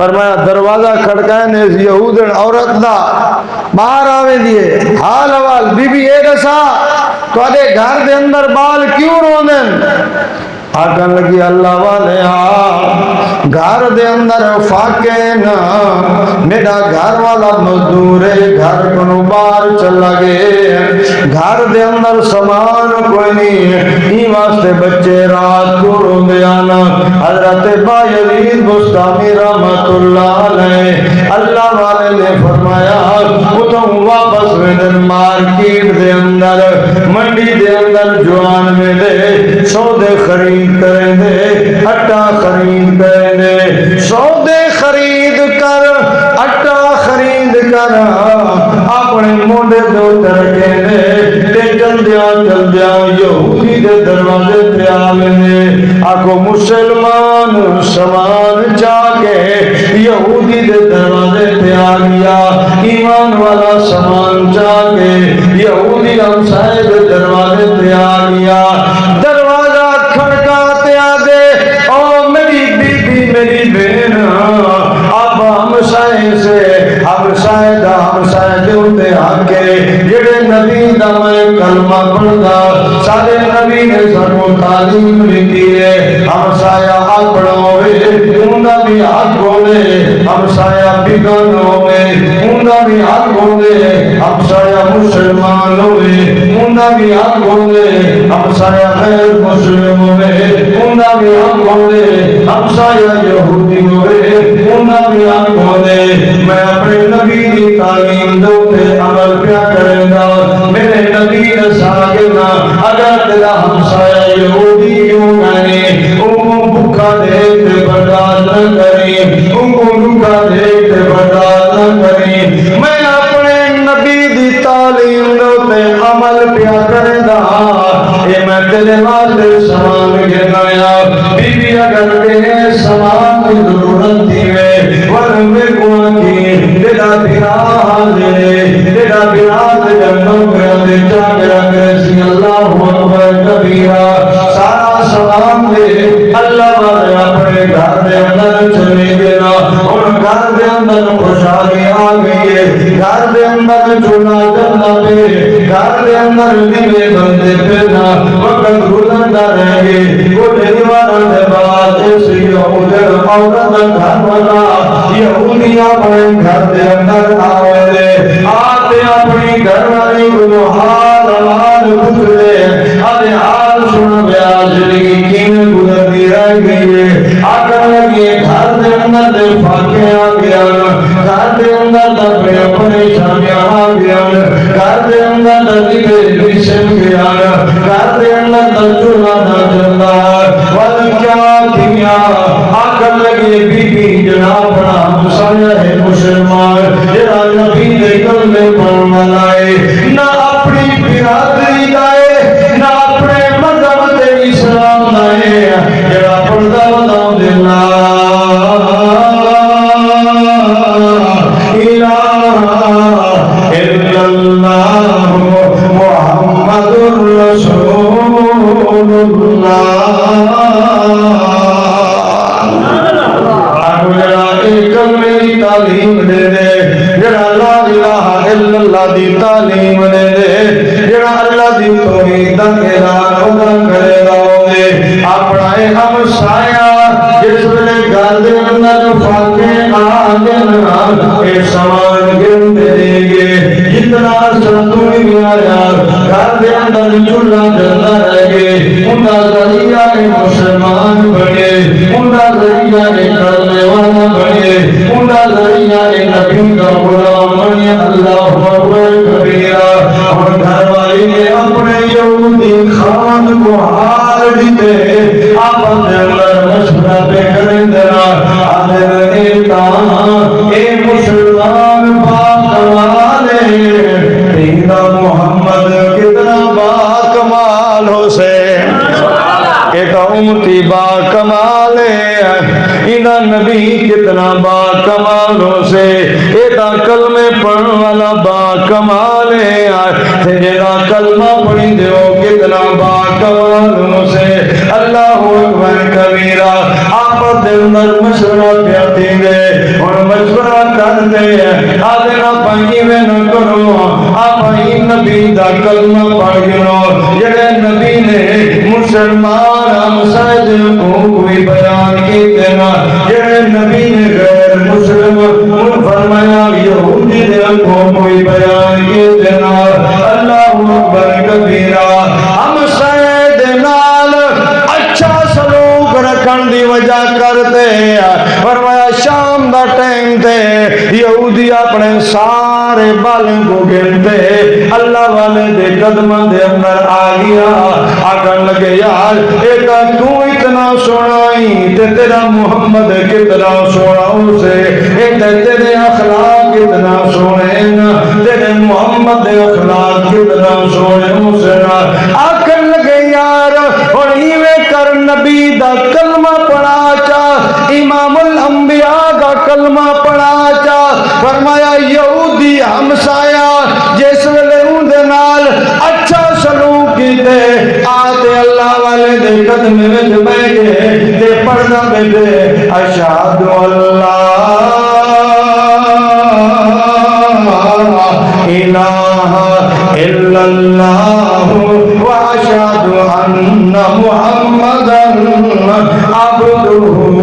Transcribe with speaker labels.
Speaker 1: فرمایا دروازہ کھڑکائے نے یہودن عورت دا باہر آوے دیے حال حوال بی بی اے دسا تو آدھے گھر دے اندر بال کیوں روندن آکن لگی اللہ والے گھر دے اندر فاقے نا میرا گھر والا مزدور ہے گھر کو باہر چلا گئے گھر دے اندر سامان کوئی نہیں ہی واسطے بچے رات کو رو دیانا حضرت با یزید بستامی رحمت اللہ علیہ اللہ والے نے فرمایا اتوں واپس ودن مارکیٹ دے اندر منڈی دے اندر جوان میں دے سودے خرید کریں دے اٹا خرید کریں دے سودے خرید کر اٹا خرید کر اپنے موڈے دو ترکے دے چل دیا یہودی دے دروازے پہ آمنے آکو مسلمان سامان چاہ کے یہودی دے دروازے پہ آ گیا ایمان والا سامان چاہ کے یہودی ہمسائے دے دروازے پہ آ گیا دروازہ کھڑکاتے آدھے او میری بی بی میری بہن اب ہمسائے سے ہمسائے دے ہوتے آکے جڑے نبی دا میں کلمہ پڑھدا سارے نبی نے سنو تعلیم لیتی ہے ہمسایہ اپنا ہوئے اندہ بھی حق ہوئے ہمسایہ بگن ہوئے اندہ بھی حق ہوئے ہمسایہ مسلمان ہوئے اندہ بھی حق ہوئے ہمسایہ غیر مسلم ہوئے اندہ بھی حق ہوئے ہمسایہ یہودی ہوئے اندہ بھی حق ہوئے میں اپنے نبی کی تعلیم دو پہ عمل کیا کریں گا میرے نبی نے ساگنا اگر تیرا ہمسایہ یہودی کیوں گئے ان کو بھوکا دیکھتے برداشت نہ کریں ان کو بھوکا دیکھتے برداشت نہ کریں میں اپنے نبی دی تعلیم دو پہ عمل کیا کریں گا اے میں تیرے واسطے سامان گنایا بی بی اگر تیرے سامان کی ضرورت تھی ورن میں کون کی تیرا بیراز تیرا بیراز جنوں میں دے چاہیے کیسی اللہ اکبر کبیرہ سارا سلام دے اللہ والے اپنے گھر دے اندر چلے گیا اور گھر دے اندر خوشحالی آ گئی ہے گھر دے اندر چولا جلنا پہ گھر دے اندر دیوے بندے پھرنا وقت گزرتا رہ گئے وہ دیواروں دے بعد ایسی یہودر عورت گھر والا یہودی اپنے گھر دے اندر آوے دے آتے اپنی گھر والی کو حال پوچھتے آدھے حال سن بیا زندگی کیوں گزرتی رہ گئی ہے آکر لگی گھر دے اندر دے فاقے آ گیا گھر دے اندر دے پریشانیاں آ گیا گھر دے اندر دے بسم گیا گھر دے اندر دے چولا نہ جلتا ول کیا کیا آکر لگی بی بی جناب بڑا ہمسایہ ہے مسلمان جناب نبی دے کلمے پڑھنا لائے نہ اپنی برادری لائے نہ اپنے مذہب دے اسلام لائے جڑا پردہ بتاؤں دے لا الہ الا اللہ محمد رسول اللہ میری تعلیم دے دے جڑا لا الہ الا اللہ دی تعلیم دے دے جڑا اللہ دی توحید دا اعلان ادا کرے گا دے اپنا ہمسایہ جس ویلے گھر دے اندر فاقے آ گئے اے سامان گن دے گے جتنا سنتوی میں آیا گھر دے اندر چولہا جلتا رہ گئے انہا ذریعہ مسلمان بنے انہا ذریعہ کرنے والا بنے انہا ذریعہ نبی کا غلام بنے اللہ اکبر کبیرہ اور گھر والی نے اپنے یہودی خان کو ہار دیتے آپ اپنے اندر مشورہ پہ کریں دینا آدھر ایتا اے مسلمان باپ کمالے تیرا محمد کتنا با کمال ہو سے ایک امتی با کمال ہے اینا نبی کتنا با کمال ہو سے ایتا کلمے پڑھن والا با کمال ہے تیرا کلمہ پڑھی دیو کتنا با کمال ہو سے اللہ اکبر کبیرہ آپ دل مر مشورہ پیاتی دے کرتے آدھے نہ پہنی میں نہ کرو آپ ہی نبی دا کلمہ پڑھ گنو جڑے نبی نے مسلمان ہمسائے کو کوئی بیان کی دینا جڑے نبی نے غیر مسلم فرمایا یہودی دے کو کوئی بیان کی دینا اللہ اکبر کبیرہ ہمسائے دے نال اچھا سلوک رکھن دی وجہ کرتے فرمایا شام دا ٹائم تے یہودی اپنے سارے بالوں کو گنتے اللہ والے دے قدموں دے اندر آ گیا آکن لگے یار ایک تو اتنا سنائی تے تیرا محمد کتنا سونا اسے ایک تیرے اخلاق کتنا سونے تیرے محمد دے اخلاق کتنا سونے اسے آکن لگے یار اور ہیوے کر نبی دا کلمہ پڑھا چاہ امام الانبیاء کا کلمہ پڑھا چاہ فرمایا یہودی ہمسایا جس ویلے ان دے نال اچھا سلوک کیتے آتے اللہ والے دے قدم میں بیٹھے تے پڑھنا بیٹھے اشہد اللہ الہ الا اللہ واشہد ان محمدا عبدہ